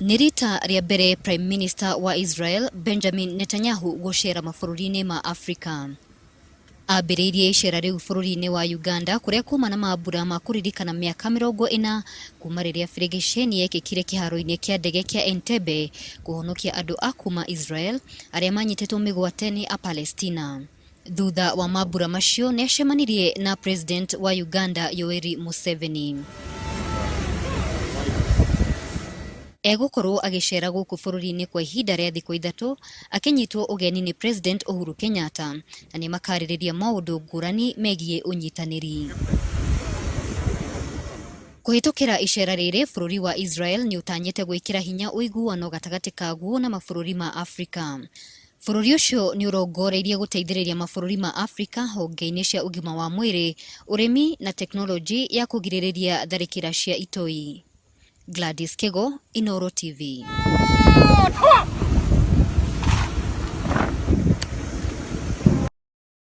Nĩ rita rĩa mbere Prime Minister wa Israel Benjamin Netanyahu gucera mabũrũri-inĩ ma Afrika. Ambĩrĩirie icera rĩu bũrũri-inĩ wa Uganda kũrĩa kuma na mambura ma kũririkana mĩaka 40 kuma rĩrĩa birigiceni yekĩkire kĩharo-inĩ kĩa ndege kĩa Entebbe kũhonokia andũ a kuma Israel arĩa manyitĩtwo mĩgwate nĩ Apalestina. Thutha wa mambura macio nĩ acemanirie na President wa Uganda Yoweri Museveni. Egũkorwo agĩcera gũkũ bũrũri-inĩ kwa ihinda rĩa thikũ 3 akĩnyitwo ũgeni nĩ President Uhuru Kenyatta na nĩ makarĩrĩria maũndũ ngũrani megiĩ ũnyitanĩri. Kũhĩtũkĩra icera rĩrĩ, bũrũri wa Israel nĩ ũtanyĩte gwĩkĩra hinya ũiguano gatagatĩ kaguo na mabũrũri ma Afrika. Bũrũri ũcio nĩ ũrongoreirie gũteithĩrĩria mabũrũri ma Afrika honge-inĩ cia ũgima wa mwĩrĩ, ũrĩmi na teknoloji ya kũgirĩrĩria tharĩkĩra cia itoi. Gladys Kego, Inooro TV.